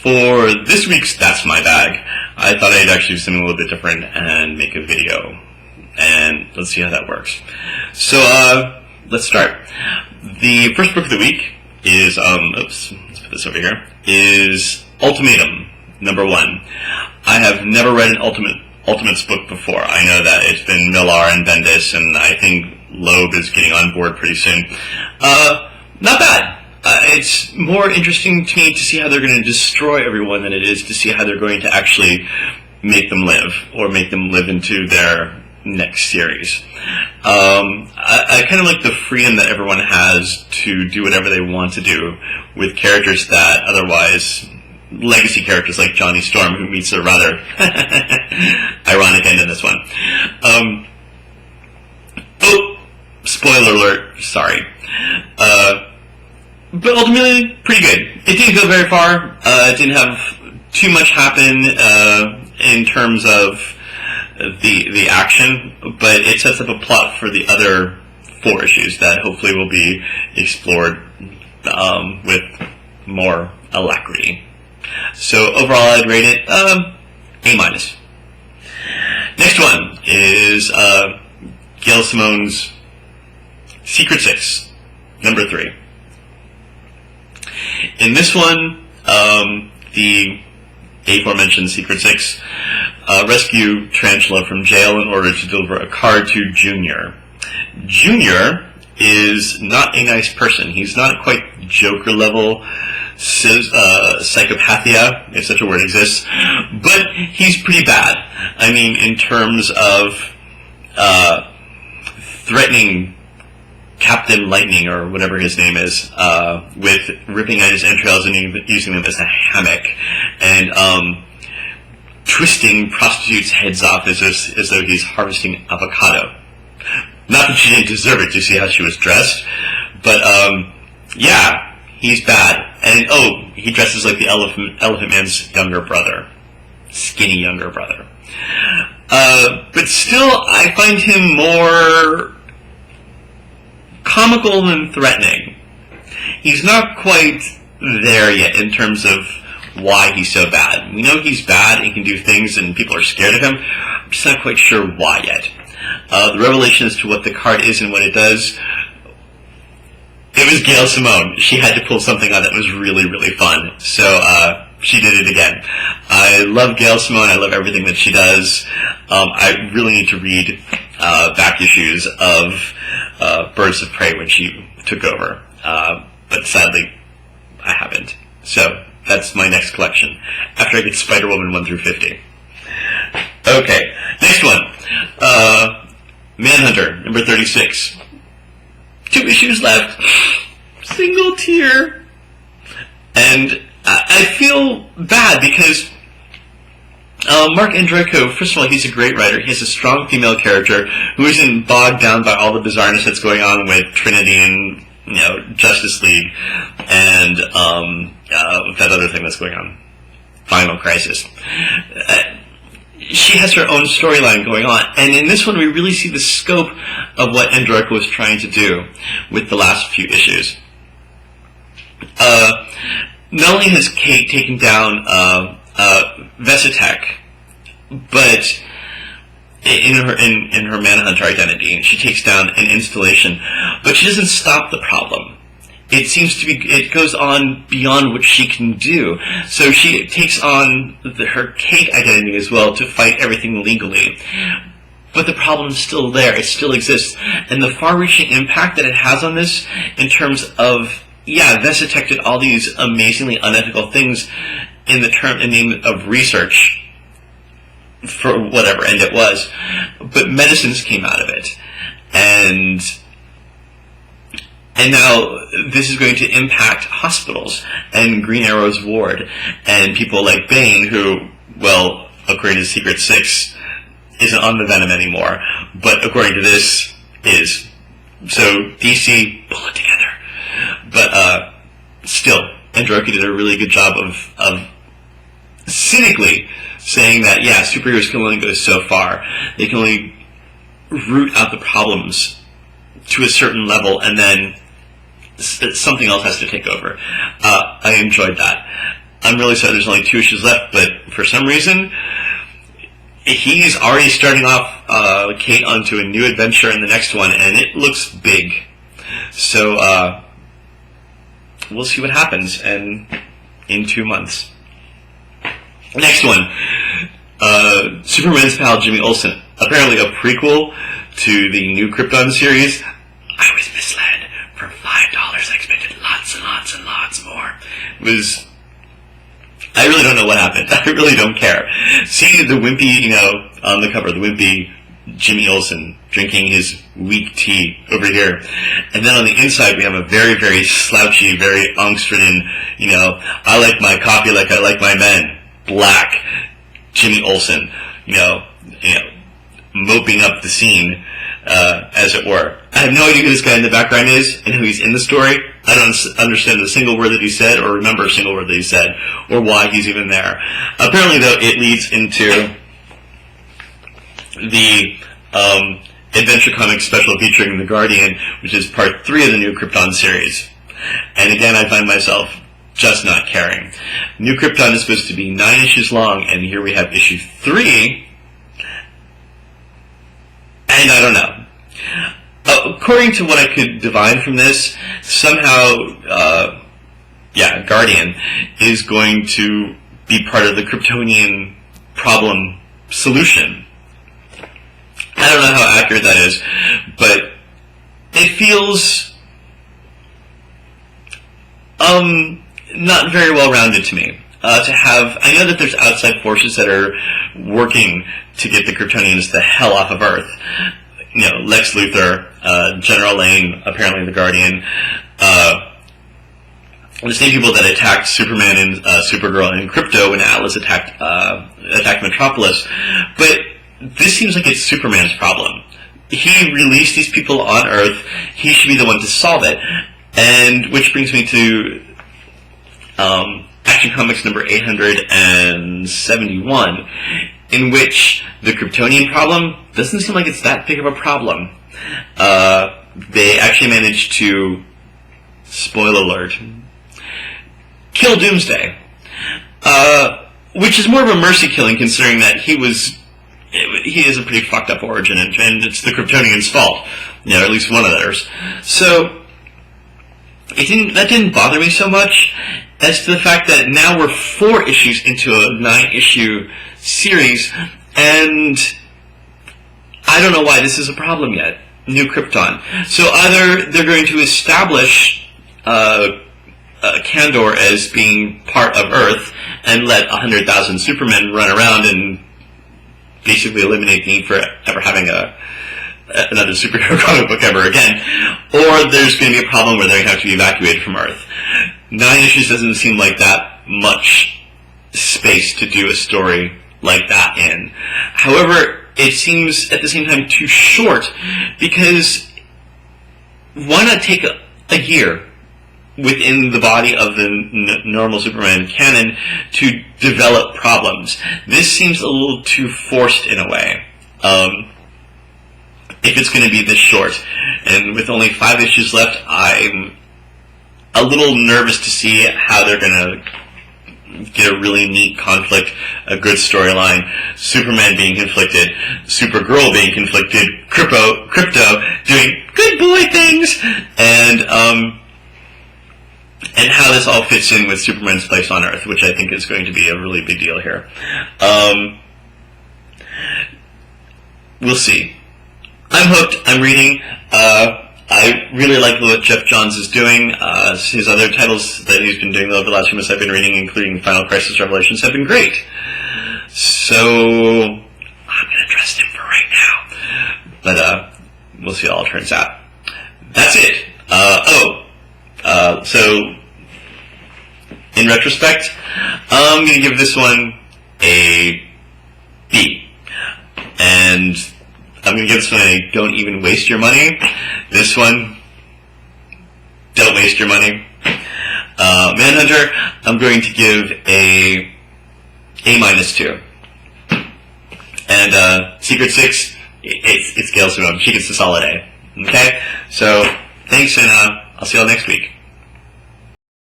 For this week's That's My Bag, I thought I'd actually do something a little bit different and make a video. And let's see how that works. So, let's start. The first book of the week is, let's put this over here, is Ultimatum, #1. I have never read an Ultimates book before. I know that it's been Millar and Bendis, and I think Loeb is getting on board pretty soon. Not bad. It's more interesting to me to see how they're going to destroy everyone than it is to see how they're going to actually make them live, or make them live into their next series. I kind of like the freedom that everyone has to do whatever they want to do with characters that otherwise, legacy characters like Johnny Storm, who meets a rather ironic end in this one. Oh, spoiler alert, sorry. But ultimately, pretty good. It didn't go very far. It didn't have too much happen in terms of the action, but it sets up a plot for the other 4 issues that hopefully will be explored with more alacrity. So overall, I'd rate it A-. Next one is Gail Simone's Secret Six, #3. In this one, the aforementioned Secret Six rescue Tarantula from jail in order to deliver a card to Junior. Junior is not a nice person. He's not quite Joker level psychopathia, if such a word exists, but he's pretty bad. I mean, in terms of threatening Captain Lightning, or whatever his name is, with ripping out his entrails and using them as a hammock, and twisting prostitutes' heads off as though he's harvesting avocado. Not that she didn't deserve it, to see how she was dressed, but yeah, he's bad. And he dresses like the Elephant Man's younger brother, skinny younger brother. But still, I find him more comical than threatening. He's not quite there yet in terms of why he's so bad. We know he's bad and can do things and people are scared of him. I'm just not quite sure why yet. The revelation as to what the card is and what it does, it was Gail Simone. She had to pull something out that was really, really fun. So she did it again. I love Gail Simone. I love everything that she does. I really need to read back issues of Birds of Prey when she took over. But sadly, I haven't. So that's my next collection, after I get Spider-Woman 1 through 50. Okay, next one. Manhunter, #36. 2 issues left. Single tear. And I feel bad because Mark Andreyko, first of all, he's a great writer. He has a strong female character who isn't bogged down by all the bizarreness that's going on with Trinity and, Justice League and that other thing that's going on, Final Crisis. She has her own storyline going on, and in this one we really see the scope of what Andreyko was trying to do with the last few issues. Not only has Kate taken down Vesitech, but in her Manhunter identity, she takes down an installation, but she doesn't stop the problem. It seems to be, it goes on beyond what she can do. So she takes on her Kate identity as well to fight everything legally. But the problem's still there. It still exists. And the far-reaching impact that it has on this, in terms of, Vesitech did all these amazingly unethical things in the name of research, for whatever end it was, but medicines came out of it. And now this is going to impact hospitals and Green Arrow's ward and people like Bane, who, well, according to Secret Six, isn't on the Venom anymore, but according to this, is. So DC, pull it together. But still, Andreyko did a really good job of cynically saying that, superheroes can only go so far. They can only root out the problems to a certain level, and then something else has to take over. I enjoyed that. I'm really sorry there's only 2 issues left, but for some reason, he's already starting off Kate onto a new adventure in the next one, and it looks big. So, we'll see what happens in 2 months. Next one, Superman's pal Jimmy Olsen. Apparently a prequel to the new Krypton series. I was misled. For $5, I expected lots and lots and lots more. I really don't know what happened. I really don't care. Seeing the wimpy, on the cover, the wimpy Jimmy Olsen drinking his weak tea over here. And then on the inside we have a very, very slouchy, very angst-ridden, I like my coffee like I like my men. Black Jimmy Olsen, moping up the scene, as it were. I have no idea who this guy in the background is and who he's in the story. I don't understand a single word that he said or remember a single word that he said or why he's even there. Apparently, though, it leads into the Adventure Comics special featuring The Guardian, which is part 3 of the new Krypton series. And again, I find myself just not caring. New Krypton is supposed to be 9 issues long, and here we have issue 3, and I don't know. According to what I could divine from this, somehow, Guardian is going to be part of the Kryptonian problem solution. I don't know how accurate that is, but it feels not very well rounded to me. I know that there's outside forces that are working to get the Kryptonians the hell off of Earth. Lex Luthor, General Lane, apparently the Guardian, the same people that attacked Superman and Supergirl and Krypto when Atlas attacked Metropolis. But this seems like it's Superman's problem. He released these people on Earth. He should be the one to solve it. And which brings me to Action Comics number 871, in which the Kryptonian problem doesn't seem like it's that big of a problem. They actually managed to, spoiler alert, kill Doomsday, which is more of a mercy killing considering that he has a pretty fucked up origin, and it's the Kryptonians' fault, at least one of theirs. So that didn't bother me so much as to the fact that now we're 4 issues into a 9-issue series, and I don't know why this is a problem yet. New Krypton. So either they're going to establish Kandor as being part of Earth and let 100,000 Supermen run around and basically eliminate the need for ever having another superhero comic book ever again, or there's going to be a problem where they're going to have to be evacuated from Earth. 9 issues doesn't seem like that much space to do a story like that in. However, it seems at the same time too short, because why not take a year within the body of the normal Superman canon to develop problems? This seems a little too forced in a way. If it's going to be this short. And with only 5 issues left, I'm a little nervous to see how they're going to get a really neat conflict, a good storyline, Superman being conflicted, Supergirl being conflicted, Krypto doing good boy things, and how this all fits in with Superman's place on Earth, which I think is going to be a really big deal here. We'll see. I'm hooked. I'm reading. I really like what Jeff Johns is doing. His other titles that he's been doing over the last few months I've been reading, including Final Crisis Revelations, have been great. So I'm going to trust him for right now. But we'll see how it all turns out. That's it. So in retrospect, I'm going to give this one a B. And I'm going to give this one a don't even waste your money. This one, don't waste your money. Manhunter, I'm going to give a A-2. And Secret Six, it's Gail Simone. She gets a solid A. Okay? So, thanks, and I'll see you all next week.